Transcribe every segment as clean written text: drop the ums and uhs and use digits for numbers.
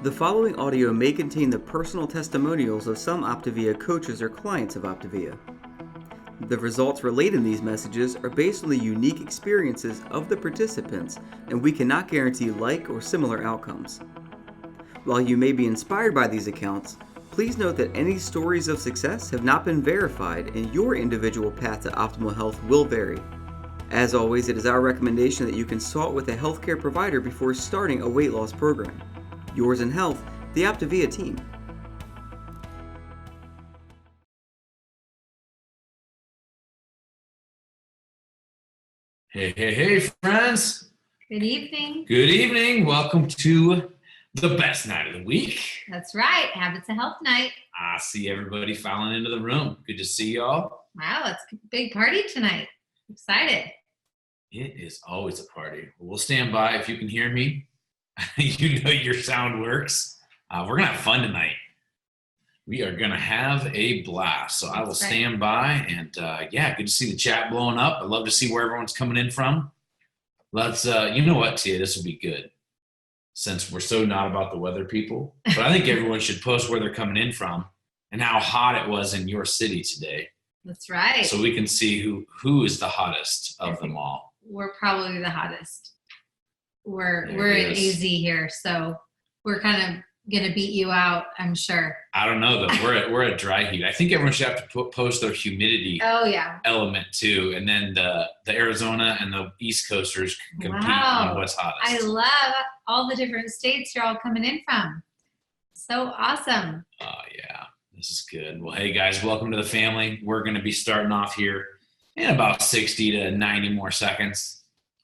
The following audio may contain the personal testimonials of some OPTAVIA coaches or clients of OPTAVIA. The results relayed in these messages are based on the unique experiences of the participants, and we cannot guarantee like or similar outcomes. While you may be inspired by these accounts, please note that any stories of success have not been verified and your individual path to optimal health will vary. As always, it is our recommendation that you consult with a healthcare provider before starting a weight loss program. Yours in health, the OPTAVIA team. Hey, friends. Good evening. Good evening. Welcome to the best night of the week. That's right. Habits of Health Night. I see everybody filing into the room. Good to see y'all. Wow, it's a big party tonight. Excited. It is always a party. We'll stand by if you can hear me. You know your sound works. We're going to have fun tonight. We are going to have a blast. So I will stand by and good to see the chat blowing up. I'd love to see where everyone's coming in from. Let's, you know what, Tia, this will be good since we're so not about the weather people. But I think everyone should post where they're coming in from and how hot it was in your city today. That's right. So we can see who is the hottest of them all. We're probably the hottest. We're in AZ here, so we're kind of gonna beat you out, I'm sure. I don't know though. We're at dry heat. I think everyone should have to post their humidity element too, and then the Arizona and the East Coasters compete on what's hottest. I love all the different states you're all coming in from. So awesome. Oh yeah, this is good. Well, hey guys, welcome to the family. We're going to be starting off here in about 60 to 90 more seconds.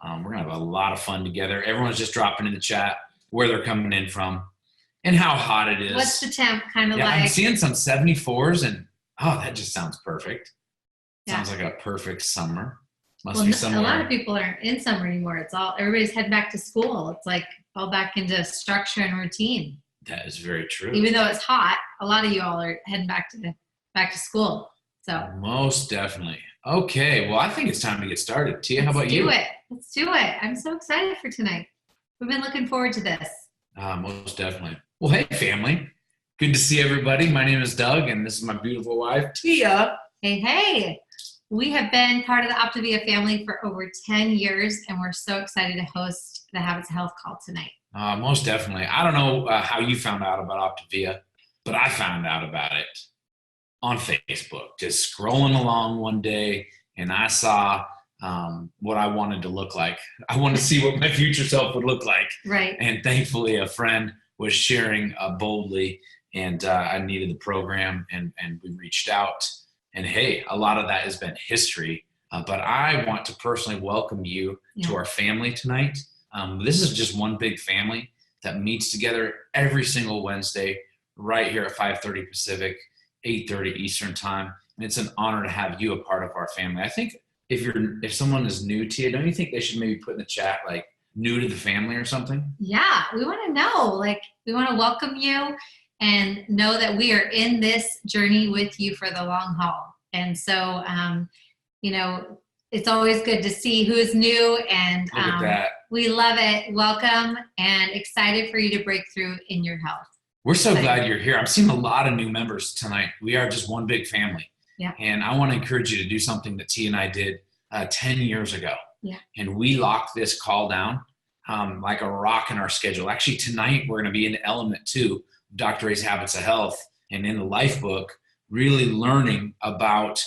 We're going to have a lot of fun together. Everyone's just dropping in the chat where they're coming in from and how hot it is. What's the temp kind of like? I'm seeing some 74s and, that just sounds perfect. Yeah. Sounds like a perfect summer. Must be somewhere. A lot of people aren't in summer anymore. Everybody's heading back to school. It's like all back into structure and routine. That is very true. Even though it's hot, a lot of you all are heading back to school. So most definitely. Okay, well, I think it's time to get started. Tia, how about you? Let's do it. I'm so excited for tonight. We've been looking forward to this. Most definitely. Well, hey, family. Good to see everybody. My name is Doug, and this is my beautiful wife, Tia. Hey. We have been part of the OPTAVIA family for over 10 years, and we're so excited to host the Habits of Health call tonight. Most definitely. I don't know how you found out about OPTAVIA, but I found out about it on Facebook, just scrolling along one day, and I saw what I wanted to look like. I wanted to see what my future self would look like. Right. And thankfully, a friend was sharing boldly, and I needed the program, and we reached out. And hey, a lot of that has been history. But I want to personally welcome you to our family tonight. This is just one big family that meets together every single Wednesday right here at 5:30 Pacific, 8:30 Eastern time. And it's an honor to have you a part of our family. I think if someone is new to you, don't you think they should maybe put in the chat like new to the family or something? Yeah, we want to know. We want to welcome you and know that we are in this journey with you for the long haul. And so, it's always good to see who's new, and Look at that. We love it. Welcome, and excited for you to break through in your health. We're so glad you're here. I'm seeing a lot of new members tonight. We are just one big family. Yeah. And I want to encourage you to do something that Tia and I did 10 years ago. Yeah. And we locked this call down like a rock in our schedule. Actually, tonight we're going to be in element 2, Dr. A's Habits of Health, and in the LifeBook, really learning about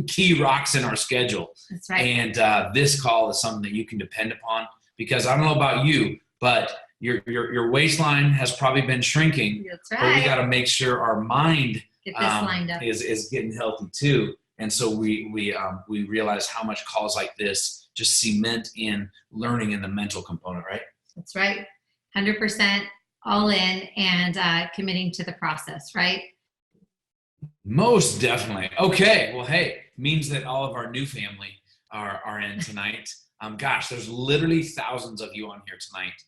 key rocks in our schedule. That's right. And this call is something that you can depend upon, because I don't know about you, but your waistline has probably been shrinking. That's right. But we got to make sure our mind get this lined up. is getting healthy too. And so we realize how much calls like this just cement in learning in the mental component, right? That's right. 100% all in and committing to the process, right? Most definitely. Okay. Well, hey, means that all of our new family are in tonight. Gosh, there's literally thousands of you on here tonight.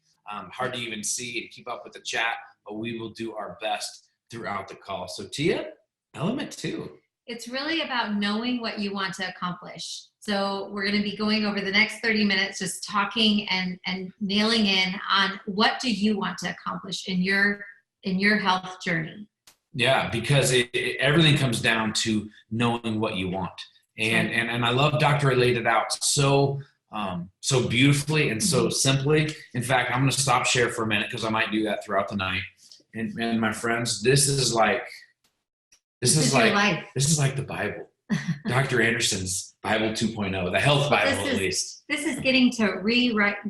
Hard to even see and keep up with the chat, but we will do our best throughout the call. So Tia, element 2. It's really about knowing what you want to accomplish. So we're going to be going over the next 30 minutes, just talking and nailing in on what do you want to accomplish in your health journey. Yeah, because everything comes down to knowing what you want. And I love Dr. Ray laid it out so beautifully and so simply. In fact, I'm going to stop share for a minute because I might do that throughout the night. And my friends, this is like the Bible. Dr. Anderson's Bible 2.0, the health Bible at least. This is getting to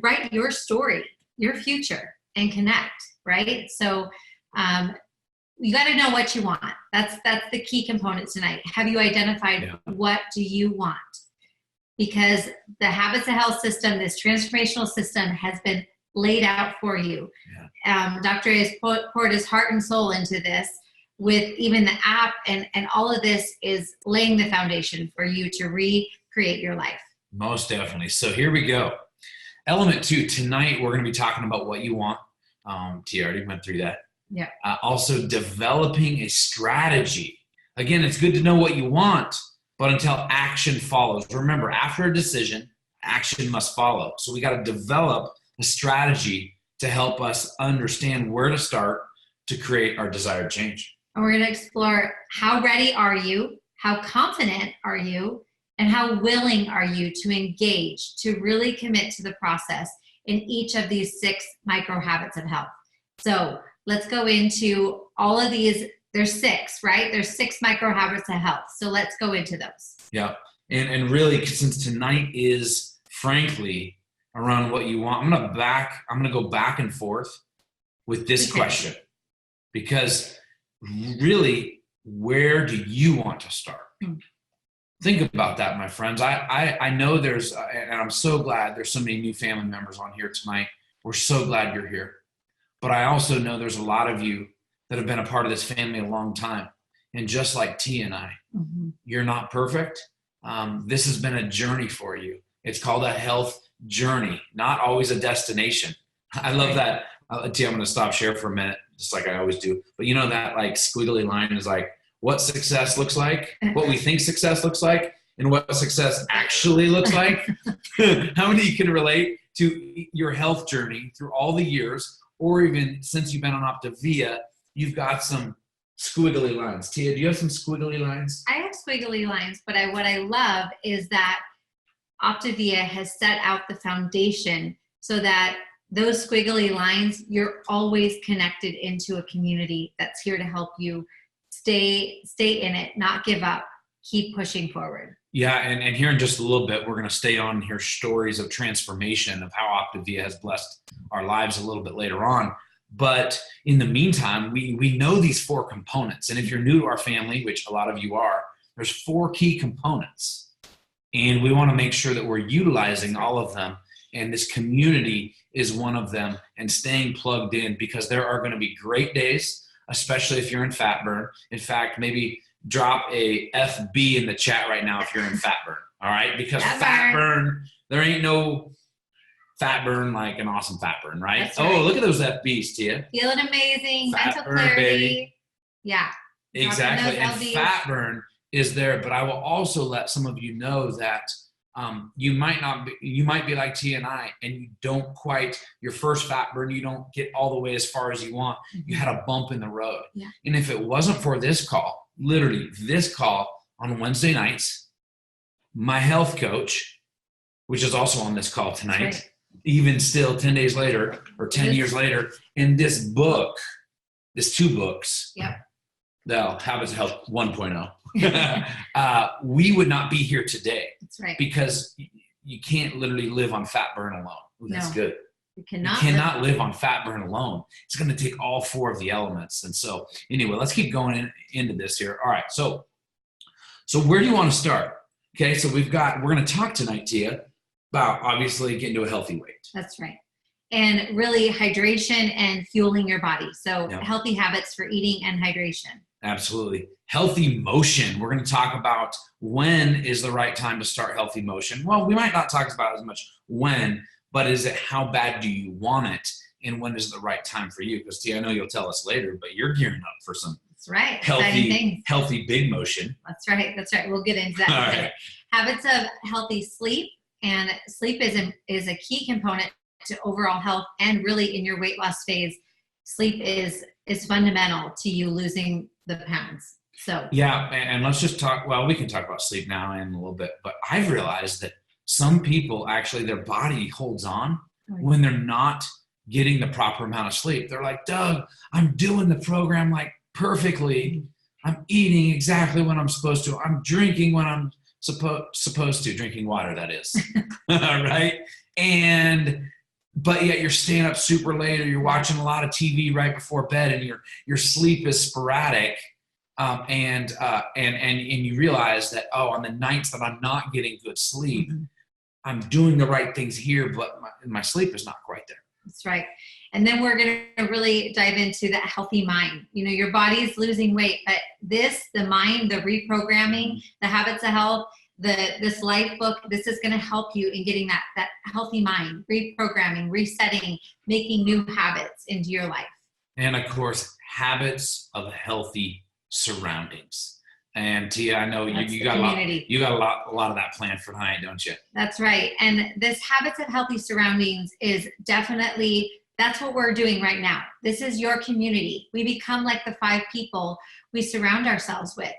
write your story, your future, and connect, right? So you got to know what you want. That's the key component tonight. Have you identified what do you want? Because the Habits of Health system, this transformational system, has been laid out for you. Yeah. Dr. A has poured his heart and soul into this, with even the app, and all of this is laying the foundation for you to recreate your life. Most definitely. So here we go. Element 2, tonight we're going to be talking about what you want. Tia already went through that. Yeah. Also developing a strategy. Again, it's good to know what you want, but until action follows. Remember, after a decision, action must follow. So we got to develop a strategy to help us understand where to start to create our desired change. And we're going to explore how ready are you, how confident are you, and how willing are you to engage, to really commit to the process in each of these 6 micro habits of health. So let's go into all of these. There's 6, right? There's 6 micro habits of health. So let's go into those. Yeah. And really, since tonight is frankly around what you want, I'm going to go back and forth with this question, because really, where do you want to start? Think about that, my friends. I know there's, and I'm so glad there's so many new family members on here tonight. We're so glad you're here. But I also know there's a lot of you that have been a part of this family a long time. And just like Tia and I, you're not perfect. This has been a journey for you. It's called a health journey, not always a destination. I love that. Tia, I'm going to stop share for a minute, just like I always do. But you know that like squiggly line is like what success looks like, what we think success looks like, and what success actually looks like. How many can relate to your health journey through all the years, or even since you've been on OPTAVIA, you've got some squiggly lines. Tia, do you have some squiggly lines? I have squiggly lines, but what I love is that OPTAVIA has set out the foundation so that those squiggly lines, you're always connected into a community that's here to help you stay in it, not give up, keep pushing forward. Yeah, and here in just a little bit, we're going to stay on and hear stories of transformation of how OPTAVIA has blessed our lives a little bit later on. But in the meantime, we know these 4 components. And if you're new to our family, which a lot of you are, there's 4 key components. And we want to make sure that we're utilizing all of them. And this community is one of them, and staying plugged in, because there are going to be great days, especially if you're in fat burn. In fact, maybe drop a FB in the chat right now if you're in fat burn. All right? Because fat burn, there ain't no fat burn like an awesome fat burn, right? That's right. Oh, look at those FBs, Tia. Feeling amazing, fat mental burn, clarity. baby. Yeah. Exactly. And fat burn is there, but I will also let some of you know that you might be like Tia and I, and you don't quite, your first fat burn, you don't get all the way as far as you want. You had a bump in the road. Yeah. And if it wasn't for this call, literally this call on Wednesday nights, my health coach, which is also on this call tonight, right, even still 10 days later or 10 years later, and this book, this 2 books, the Habits of Health 1.0, we would not be here today. That's right. Because you can't literally live on fat burn alone. Ooh, that's good. You cannot live on fat burn alone. It's going to take all 4 of the elements. And so anyway, let's keep going into this here. All right. So where do you want to start? Okay. So we're going to talk tonight, Tia, about obviously getting to a healthy weight. That's right. And really hydration and fueling your body. So healthy habits for eating and hydration. Absolutely. Healthy motion. We're going to talk about when is the right time to start healthy motion. Well, we might not talk about as much when, but is it how bad do you want it, and when is the right time for you? Because Tia, I know you'll tell us later, but you're gearing up for some That's right. Exciting things. Healthy big motion. That's right. We'll get into that. All right. Habits of healthy sleep, and sleep is a key component to overall health, and really in your weight loss phase, sleep is fundamental to you losing the pounds. So yeah, and let's just talk. Well, we can talk about sleep now in a little bit, but I've realized that some people actually their body holds on when they're not getting the proper amount of sleep. They're like, Doug, I'm doing the program like perfectly. I'm eating exactly when I'm supposed to. I'm drinking when I'm supposed to, drinking water, that is. Right? But yet you're staying up super late, or you're watching a lot of TV right before bed, and your sleep is sporadic. And you realize that, on the nights that I'm not getting good sleep, I'm doing the right things here, but my sleep is not quite there. That's right. And then we're going to really dive into that healthy mind. Your body is losing weight, but the mind, the reprogramming, the habits of health, this LifeBook, this is going to help you in getting that healthy mind, reprogramming, resetting, making new habits into your life. And of course, habits of healthy surroundings. And Tia, I know you got a lot of that planned for tonight, don't you? That's right. And this habits of healthy surroundings is definitely, that's what we're doing right now. This is your community. We become like the 5 people we surround ourselves with.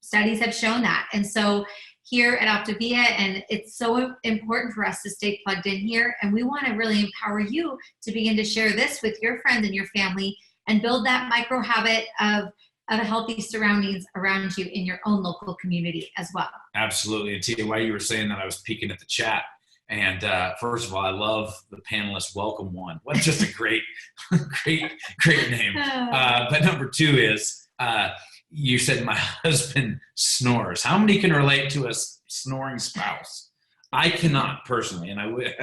Studies have shown that. And so here at OPTAVIA, and it's so important for us to stay plugged in here. And we want to really empower you to begin to share this with your friends and your family and build that micro habit of healthy surroundings around you in your own local community as well. Absolutely. And Tia, while you were saying that, I was peeking at the chat. And first of all, I love the panelist welcome one. What just a great name. But number 2 is, you said my husband snores. How many can relate to a snoring spouse? I cannot personally, and I would.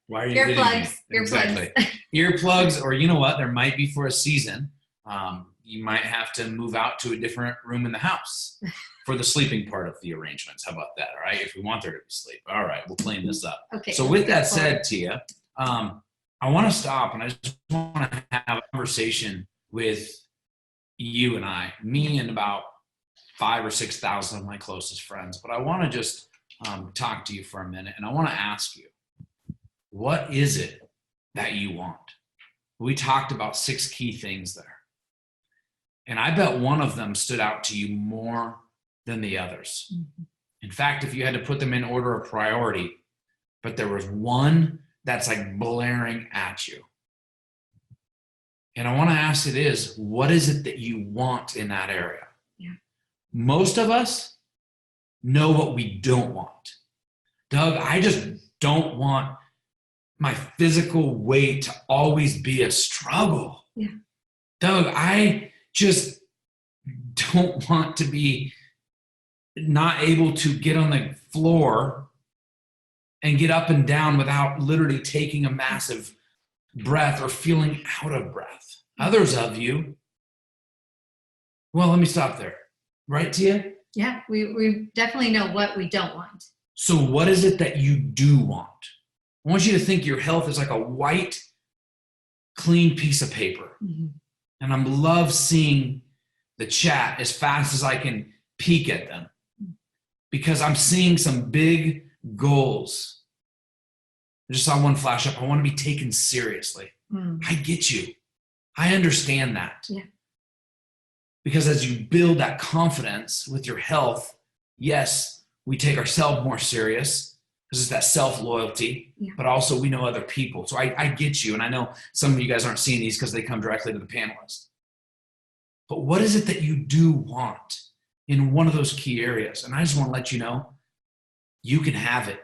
Why are you earplugs? Exactly. Earplugs, or you know what? There might be for a season. You might have to move out to a different room in the house for the sleeping part of the arrangements. How about that? All right. If we want there to be sleep. All right. We'll clean this up. Okay. So with that said, Tia, I want to stop and I just want to have a conversation with you and me and about 5,000 or 6,000 of my closest friends. But I want to just talk to you for a minute, and I want to ask you, what is it that you want? We talked about 6 key things there. And I bet one of them stood out to you more than the others. In fact, if you had to put them in order of priority, but there was one that's like blaring at you. And I want to ask what is it that you want in that area? Yeah. Most of us know what we don't want. Doug, I just don't want my physical weight to always be a struggle. Yeah. Doug, I just don't want to be not able to get on the floor and get up and down without literally taking a massive breath or feeling out of breath. Others of you, well, let me stop there. Right, Tia? Yeah, we definitely know what we don't want. So what is it that you do want? I want you to think your health is like a white, clean piece of paper. And I love seeing the chat as fast as I can peek at them, because I'm seeing some big goals. I just saw one flash up. I want to be taken seriously. I get you. I understand that. Yeah. Because as you build that confidence with your health, yes, we take ourselves more serious because it's that self-loyalty, but also we know other people. So I get you. And I know some of you guys aren't seeing these because they come directly to the panelist. But what is it that you do want in one of those key areas? And I just want to let you know, you can have it,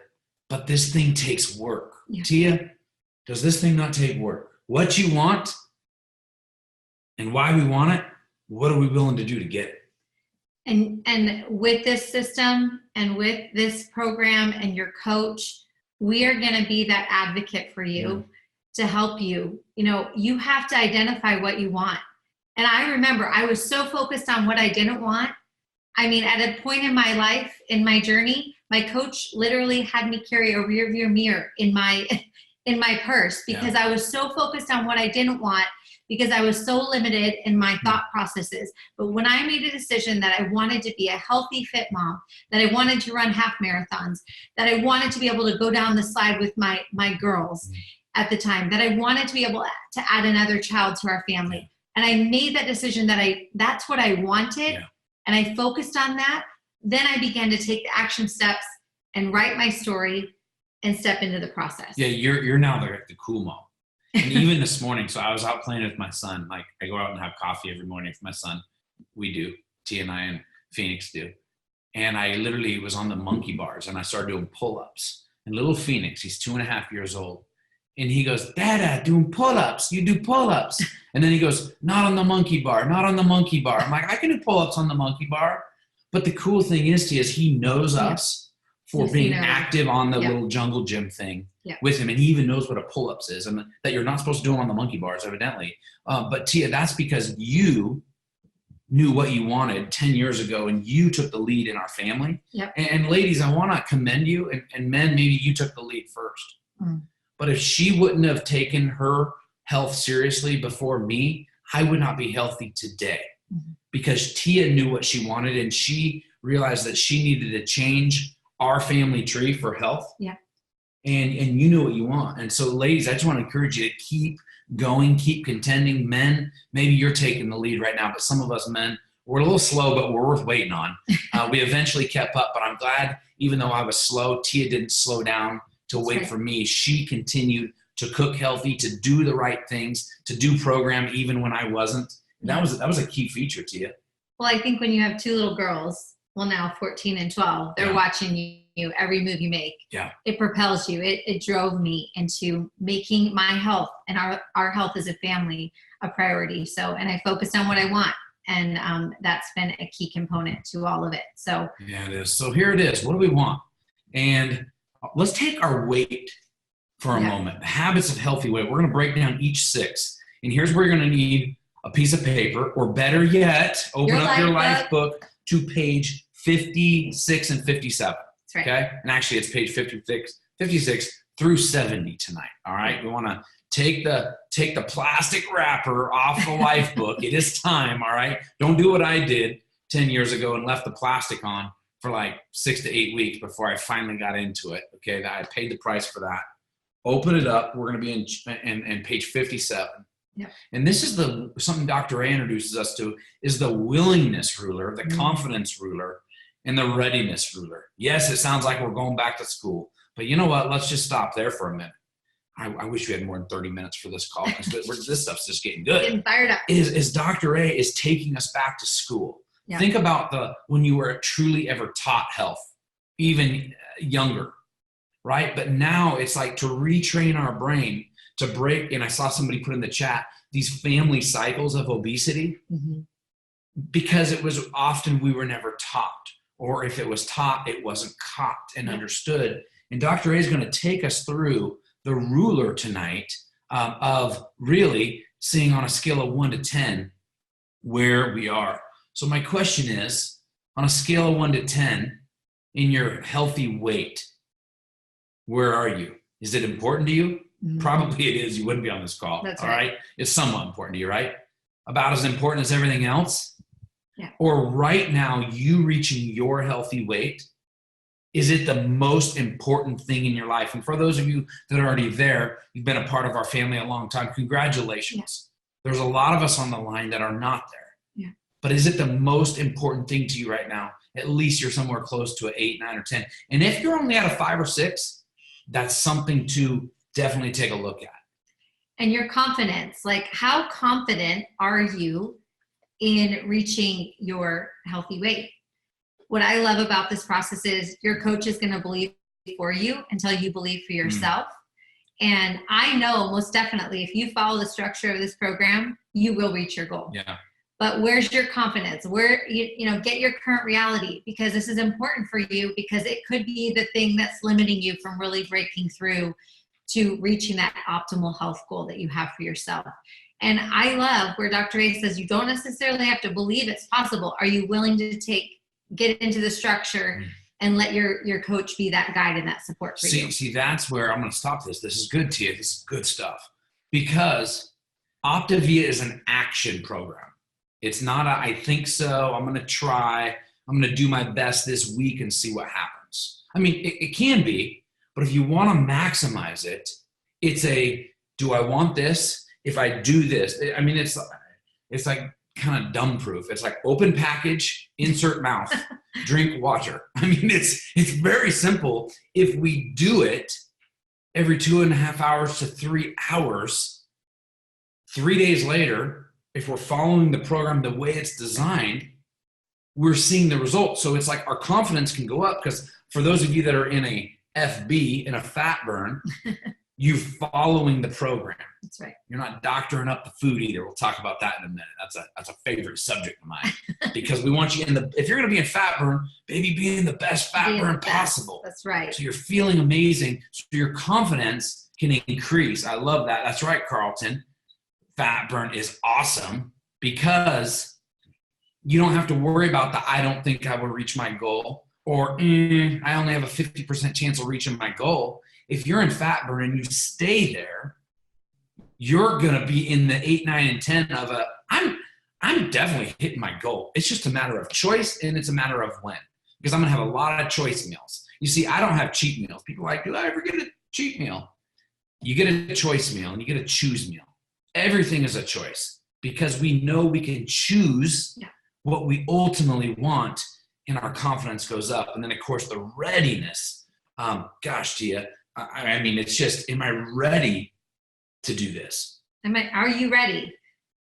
but this thing takes work. Yeah. Tia, does this thing not take work? What you want and why we want it, what are we willing to do to get it? And with this system and with this program and your coach, we are going to be that advocate for you to help you. You have to identify what you want. And I remember I was so focused on what I didn't want. I mean, at a point in my life, in my journey, my coach literally had me carry a rear view mirror in my in my purse because I was so focused on what I didn't want, because I was so limited in my thought processes. But when I made a decision that I wanted to be a healthy, fit mom, that I wanted to run half marathons, that I wanted to be able to go down the slide with my girls at the time, that I wanted to be able to add another child to our family. And I made that decision that that's what I wanted. And I focused on that. Then I began to take the action steps and write my story and step into the process. Yeah, you're now the cool mom. And even this morning, so I was out playing with my son. Like, I go out and have coffee every morning with my son. We do. Tia and I and Phoenix do. And I literally was on the monkey bars and I started doing pull-ups. And little Phoenix, he's 2.5 years old. And he goes, Dada, doing pull-ups. You do pull-ups. And then he goes, not on the monkey bar, not on the monkey bar. I'm like, I can do pull-ups on the monkey bar. But the cool thing is, Tia, is he knows us for being active on the little jungle gym thing with him. And he even knows what a pull-ups is and that you're not supposed to do them on the monkey bars, evidently. But Tia, that's because you knew what you wanted 10 years ago and you took the lead in our family. And ladies, I want to commend you. And men, maybe you took the lead first. But if she wouldn't have taken her health seriously before me, I would not be healthy today. Because Tia knew what she wanted and she realized that she needed to change our family tree for health. And you know what you want. And so ladies, I just want to encourage you to keep going, keep contending. Men, maybe you're taking the lead right now, but some of us men, we're a little slow, but we're worth waiting on. We eventually kept up, but I'm glad, even though I was slow, Tia didn't slow down to wait for me. She continued to cook healthy, to do the right things, to do program even when I wasn't. That was a key feature, Tia. Well, I think when you have two little girls, well, now 14 and 12, they're watching you every move you make. It propels you. It drove me into making my health and our health as a family a priority. So, and I focused on what I want. And that's been a key component to all of it. So yeah, it is. So here it is. What do we want? And let's take our weight for a moment. The habits of healthy weight. We're going to break down each 6. And here's where you're going to need a piece of paper, or better yet, open up your LifeBook to page 56 and 57. That's right. Okay? And actually, it's page 56 through 70 tonight. All right? We want to take the plastic wrapper off the LifeBook. It is time. All right? Don't do what I did 10 years ago and left the plastic on for like 6 to 8 weeks before I finally got into it. Okay? I paid the price for that. Open it up. We're going to be in page 57. And this is something Dr. A introduces us to, is the willingness ruler, the confidence ruler, and the readiness ruler. Yes, it sounds like we're going back to school, but you know what? Let's just stop there for a minute. I wish we had more than 30 minutes for this call because this stuff's just getting good. Getting fired up. Is Dr. A is taking us back to school. Think about when you were truly ever taught health, even younger, right? But now it's like to retrain our brain to break, and I saw somebody put in the chat, these family cycles of obesity, because it was often we were never taught, or if it was taught, it wasn't caught and understood. And Dr. A is going to take us through the ruler tonight of really seeing on a scale of 1 to 10 where we are. So my question is, on a scale of 1 to 10, in your healthy weight, where are you? Is it important to you? Probably it is. You wouldn't be on this call. That's right. It's somewhat important to you, right? About as important as everything else? Or right now, you reaching your healthy weight, is it the most important thing in your life? And for those of you that are already there, you've been a part of our family a long time, congratulations. There's a lot of us on the line that are not there. But is it the most important thing to you right now? At least you're somewhere close to an 8, 9, or 10. And if you're only at a 5 or 6, that's something to definitely take a look at. And your confidence, like how confident are you in reaching your healthy weight? What I love about this process is your coach is going to believe for you until you believe for yourself. And I know most definitely if you follow the structure of this program, you will reach your goal. But where's your confidence? Where, get your current reality, because this is important for you, because it could be the thing that's limiting you from really breaking through to reaching that optimal health goal that you have for yourself. And I love where Dr. A says you don't necessarily have to believe it's possible. Are you willing to get into the structure and let your coach be that guide and that support for you. See, that's where I'm going to stop this. This is good, Tia. This is good stuff. Because OPTAVIA is an action program. It's not a, I think so, I'm going to try, I'm going to do my best this week and see what happens. I mean, it can be, but if you want to maximize it, it's a, do I want this? If I do this, I mean, it's like kind of dumb proof. It's like open package, insert mouth, drink water. I mean, it's very simple. If we do it every 2.5 hours to 3 hours, 3 days later, if we're following the program the way it's designed, we're seeing the results. So it's like our confidence can go up, because for those of you that are in a FB, in a fat burn, you're following the program. That's right. You're not doctoring up the food either. We'll talk about that in a minute. That's a favorite subject of mine, because we want you if you're going to be in fat burn, baby, be in the best fat burn possible. That's right. So you're feeling amazing. So your confidence can increase. I love that. That's right, Carlton. Fat burn is awesome, because you don't have to worry about the, I don't think I will reach my goal, or I only have a 50% chance of reaching my goal. If you're in fat burn and you stay there, you're going to be in the 8, 9, and 10 of a, I'm definitely hitting my goal. It's just a matter of choice, and it's a matter of when, because I'm going to have a lot of choice meals. You see, I don't have cheat meals. People are like, do I ever get a cheat meal? You get a choice meal and you get a choose meal. Everything is a choice, because we know we can choose what we ultimately want, and our confidence goes up. And then, of course, the readiness. Gosh, Tia, I mean, it's just, am I ready to do this? Are you ready?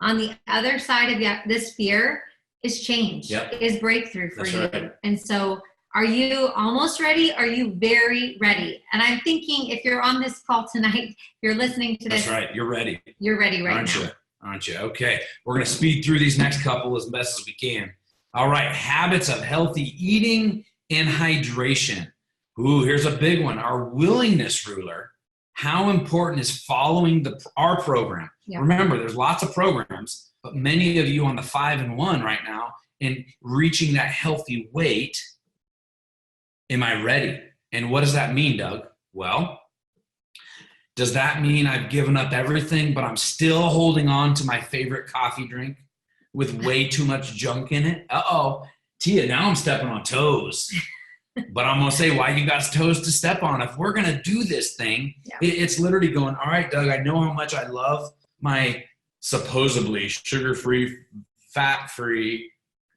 On the other side of this fear is change, is breakthrough for you. Right. And so are you almost ready? Are you very ready? And I'm thinking, if you're on this call tonight, you're listening to this. That's right. You're ready. You're ready right now. Aren't you? Okay. We're going to speed through these next couple as best as we can. All right. Habits of healthy eating and hydration. Ooh, here's a big one. Our willingness ruler. How important is following our program? Yeah. Remember, there's lots of programs, but many of you on the 5 and 1 right now, and reaching that healthy weight. Am I ready? And what does that mean, Doug? Well, does that mean I've given up everything, but I'm still holding on to my favorite coffee drink with way too much junk in it? Uh-oh. Tia, now I'm stepping on toes. But I'm going to say, why you got toes to step on? If we're going to do this thing, it's literally going, all right, Doug, I know how much I love my supposedly sugar-free, fat-free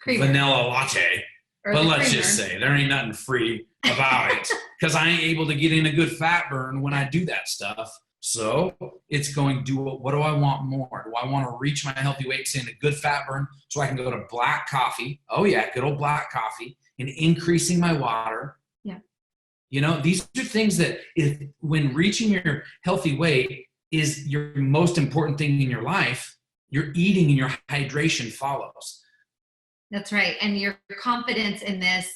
vanilla latte. But let's just say there ain't nothing free about it, because I ain't able to get in a good fat burn when I do that stuff. So it's going, what do I want more? Do I want to reach my healthy weight, stay in a good fat burn so I can go to black coffee? Oh yeah, good old black coffee, and increasing my water. Yeah. You know, these are things that when reaching your healthy weight is your most important thing in your life, your eating and your hydration follows. That's right. And your confidence in this,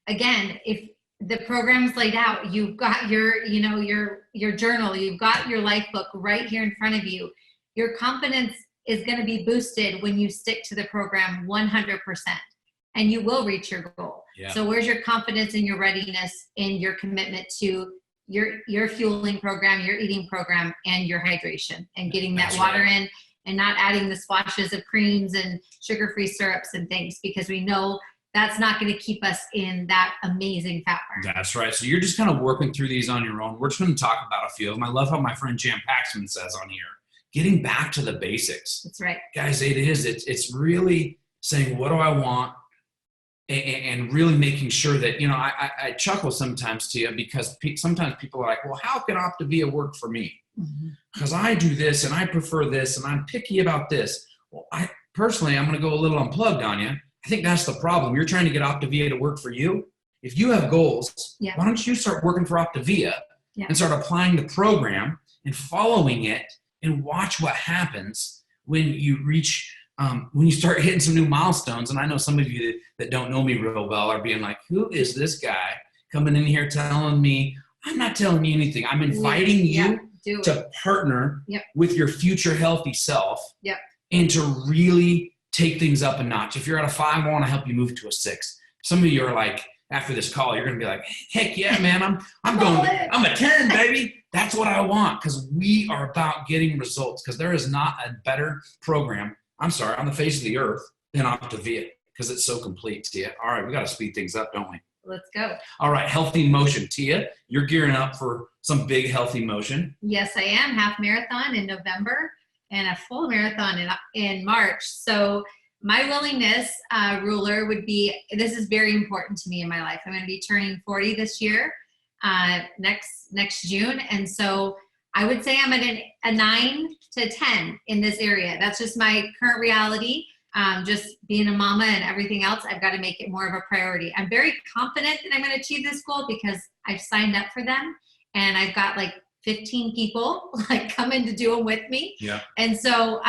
again, if the program's laid out, you've got your journal, you've got your LifeBook right here in front of you. Your confidence is going to be boosted when you stick to the program 100%, and you will reach your goal. Yeah. So where's your confidence and your readiness and your commitment to your fueling program, your eating program, and your hydration, and getting that water in, and not adding the splashes of creams and sugar-free syrups and things, because we know that's not going to keep us in that amazing fat burn. That's right. So you're just kind of working through these on your own. We're just going to talk about a few of them. I love how my friend Jan Paxman says on here, getting back to the basics. That's right. Guys, it's really saying, what do I want? And really making sure that, I chuckle sometimes, Tia, because sometimes people are like, well, how can OPTAVIA work for me? Because I do this and I prefer this and I'm picky about this. Well, I'm going to go a little unplugged on you. I think that's the problem. You're trying to get OPTAVIA to work for you. If you have goals, why don't you start working for OPTAVIA and start applying the program and following it, and watch what happens when you reach, when you start hitting some new milestones. And I know some of you that don't know me real well are being like, who is this guy coming in here telling me? I'm not telling you anything. I'm inviting you to partner with your future healthy self and to really take things up a notch. If you're at a 5, I want to help you move to a 6. Some of you are like, after this call, you're going to be like, heck yeah, man, I'm a 10, baby. That's what I want, because we are about getting results, because there is not a better program, on the face of the earth than OPTAVIA, because it's so complete, Tia. All right, we got to speed things up, don't we? Let's go. All right, healthy motion. Tia, you're gearing up for some big healthy motion. Yes, I am. Half marathon in November and a full marathon in March. So my willingness ruler would be, this is very important to me in my life. I'm going to be turning 40 this year, next June. And so I would say I'm at a 9 to 10 in this area. That's just my current reality. Just being a mama and everything else, I've got to make it more of a priority. I'm very confident that I'm going to achieve this goal because I've signed up for them, and I've got like 15 people like coming to do them with me. Yeah. And so,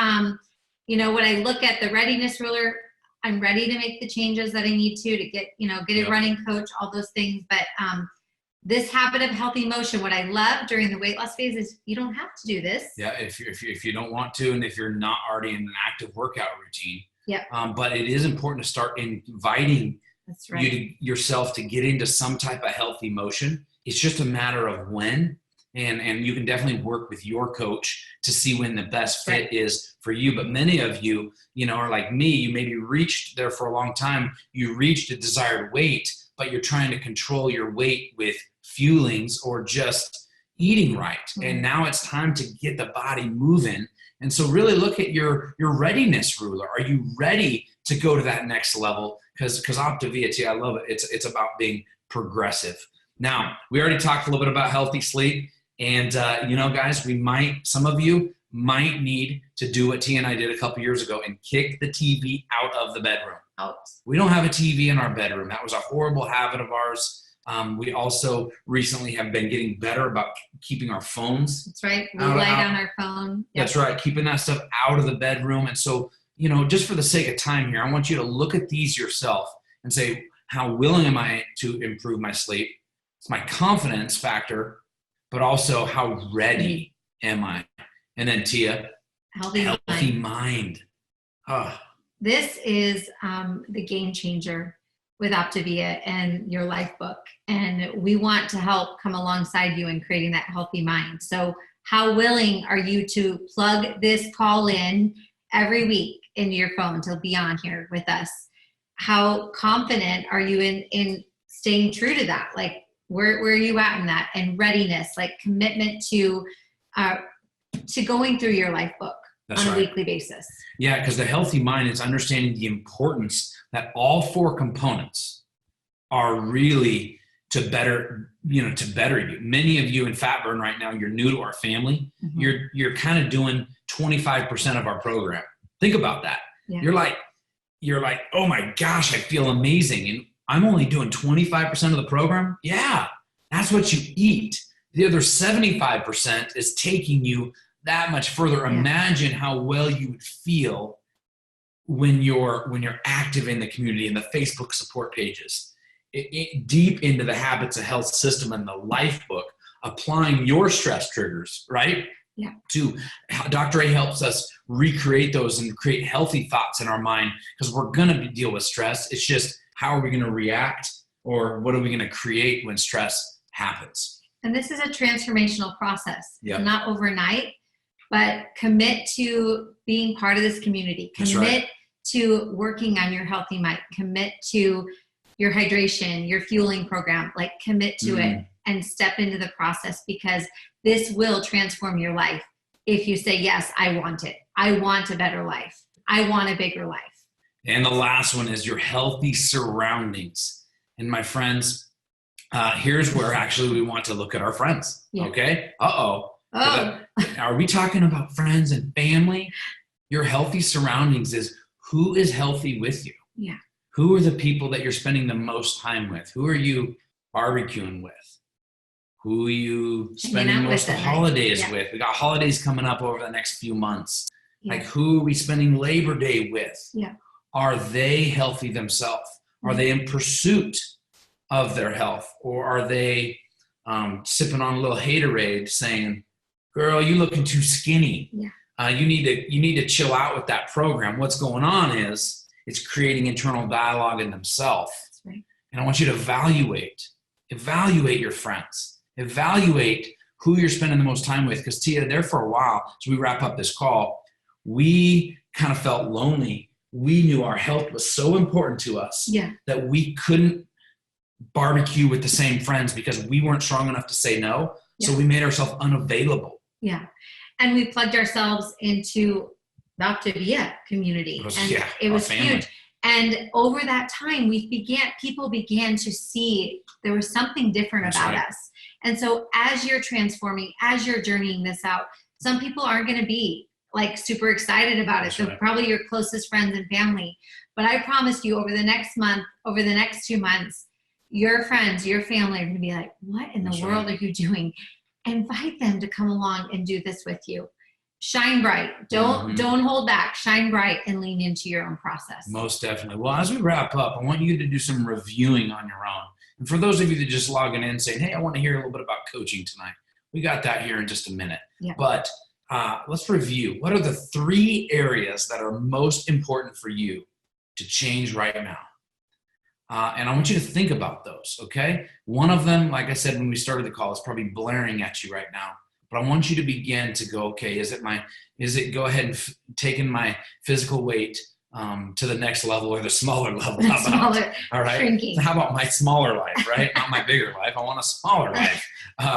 when I look at the readiness ruler, I'm ready to make the changes that I need to get a running coach, all those things. But this habit of healthy motion, what I love during the weight loss phase is you don't have to do this. Yeah, if you don't want to, and if you're not already in an active workout routine. Yeah. But it is important to start inviting That's right. yourself to get into some type of healthy motion. It's just a matter of when, and you can definitely work with your coach to see when the best fit is for you. But many of you, are like me. You maybe reached there for a long time. You reached a desired weight, but you're trying to control your weight with fuelings or just eating right. Mm-hmm. And now it's time to get the body moving. And so really look at your readiness ruler. Are you ready to go to that next level? Because OPTAVIA, I love it. It's about being progressive. Now, we already talked a little bit about healthy sleep. And, guys, some of you might need to do what Tia and I did a couple years ago and kick the TV out of the bedroom. Out. We don't have a TV in our bedroom. That was a horrible habit of ours. We also recently have been getting better about keeping our phones. That's right. We light on our phone. Yep. That's right. Keeping that stuff out of the bedroom. And so, just for the sake of time here, I want you to look at these yourself and say, how willing am I to improve my sleep? It's my confidence factor, but also how ready am I? And then Tia, healthy mind. Oh. This is the game changer with OPTAVIA and your LifeBook. And we want to help come alongside you in creating that healthy mind. So how willing are you to plug this call in every week into your phone to be on here with us? How confident are you in staying true to that? Like, where are you at in that? And readiness, like commitment to going through your LifeBook on a weekly basis. Yeah, because the healthy mind is understanding the importance that all four components are really to better you. Many of you in Fat Burn right now, you're new to our family. Mm-hmm. You're kind of doing 25% of our program. Think about that. Yeah. You're like, oh my gosh, I feel amazing. And I'm only doing 25% of the program. Yeah, that's what you eat. The other 75% is taking you that much further. Yeah. Imagine how well you would feel when you're active in the community, in the Facebook support pages, deep into the habits of health system and the LifeBook, applying your stress triggers, right? Yeah. Dr. A helps us recreate those and create healthy thoughts in our mind, because we're going to deal with stress. It's just, how are we going to react, or what are we going to create when stress happens? And this is a transformational process. Yep. It's not overnight, but commit to being part of this community. Commit to working on your healthy mind. Commit to your hydration, your fueling program. Like, commit to it and step into the process, because this will transform your life if you say, yes, I want it. I want a better life. I want a bigger life. And the last one is your healthy surroundings. And my friends, here's where actually we want to look at our friends. Yeah. Okay? Oh. Are we talking about friends and family? Your healthy surroundings is who is healthy with you. Yeah. Who are the people that you're spending the most time with? Who are you barbecuing with? Who are you spending most of the holidays with? We got holidays coming up over the next few months. Yeah. Like, who are we spending Labor Day with? Yeah. Are they healthy themselves? Are they in pursuit of their health? Or are they sipping on a little haterade saying, girl, you looking too skinny. Yeah. You need to chill out with that program. What's going on is it's creating internal dialogue in themselves. Right. And I want you to evaluate your friends, evaluate who you're spending the most time with. Because Thea, there for a while, as we wrap up this call, we kind of felt lonely. We knew our health was so important to us that we couldn't barbecue with the same friends because we weren't strong enough to say no. So we made ourselves unavailable. Yeah. And we plugged ourselves into the OPTAVIA community. It was huge. And over that time, people began to see there was something different about us. And so as you're transforming, as you're journeying this out, some people aren't going to be like super excited about it. So probably your closest friends and family. But I promise you, over the next month, over the next 2 months, your friends, your family are going to be like, what in the world are you doing? Invite them to come along and do this with you. Shine bright. Don't hold back. Shine bright and lean into your own process. Most definitely. Well, as we wrap up, I want you to do some reviewing on your own. And for those of you that just logging in saying, hey, I want to hear a little bit about coaching tonight. We got that here in just a minute. Yeah. But let's review. What are the 3 areas that are most important for you to change right now? And I want you to think about those, okay? One of them, like I said when we started the call, is probably blaring at you right now. But I want you to begin to go, okay, is it go ahead and taking my physical weight to the next level or the smaller level? How about, all right? Shrinking. How about my smaller life, right? Not my bigger life. I want a smaller life.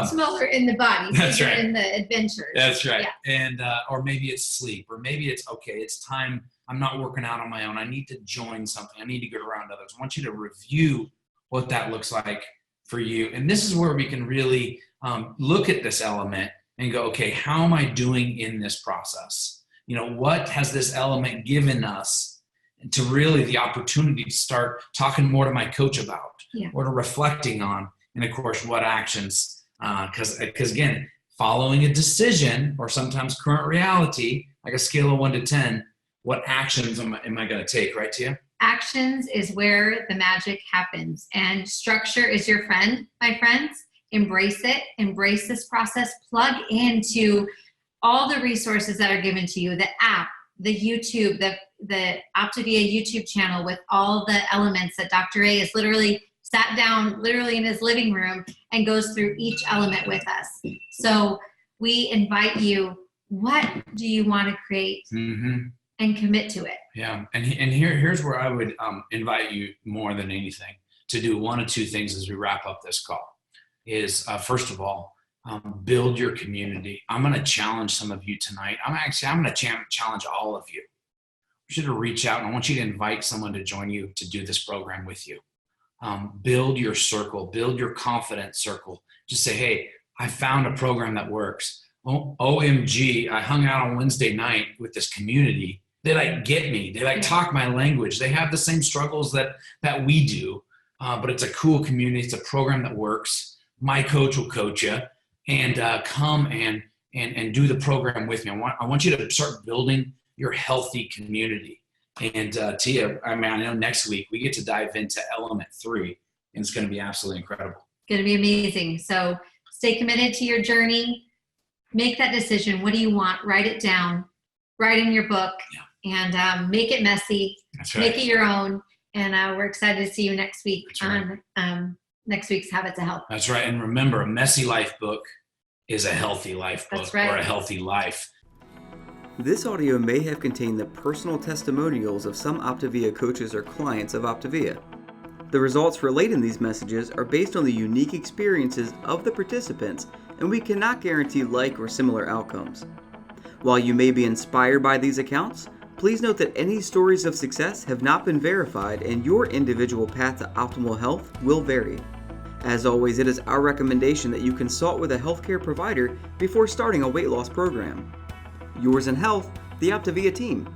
Smaller in the body. That's right. In the adventures. That's right. Yeah. And or maybe it's sleep, or maybe it's, okay, it's time. I'm not working out on my own. I need to join something. I need to get around others. I want you to review what that looks like for you. And this is where we can really look at this element and go, okay, how am I doing in this process? What has this element given us to really the opportunity to start talking more to my coach about or to reflecting on, and of course, what actions, because again, following a decision or sometimes current reality, like a scale of 1 to 10, what actions am I going to take, right, Thea? Actions is where the magic happens, and structure is your friend, my friends. Embrace it. Embrace this process. Plug into all the resources that are given to you, the app, the YouTube, the OPTAVIA YouTube channel with all the elements that Dr. A has literally sat down literally in his living room and goes through each element with us. So we invite you, what do you want to create? And commit to it. Yeah, and here's where I would invite you more than anything to do 1 of 2 things as we wrap up this call. Is first of all, build your community. I'm going to challenge some of you tonight. I'm going to challenge all of you. I want you to reach out, and I want you to invite someone to join you to do this program with you. Build your circle, build your confidence circle. Just say, hey, I found a program that works. OMG, I hung out on Wednesday night with this community. They get me. They talk my language. They have the same struggles that we do, but it's a cool community. It's a program that works. My coach will coach you, and come and do the program with me. I want you to start building your healthy community. And Thea, I know next week we get to dive into element 3, and it's going to be absolutely incredible. Going to be amazing. So stay committed to your journey. Make that decision. What do you want? Write it down. Write in your book, and make it messy. That's right. Make it your own. And we're excited to see you next week on next week's Habits of Health. That's right. And remember, a messy life book is a healthy life book. That's right. Or a healthy life. This audio may have contained the personal testimonials of some OPTAVIA coaches or clients of OPTAVIA. The results relayed in these messages are based on the unique experiences of the participants, and we cannot guarantee like or similar outcomes. While you may be inspired by these accounts, please note that any stories of success have not been verified, and your individual path to optimal health will vary. As always, it is our recommendation that you consult with a healthcare provider before starting a weight loss program. Yours in health, the OPTAVIA team.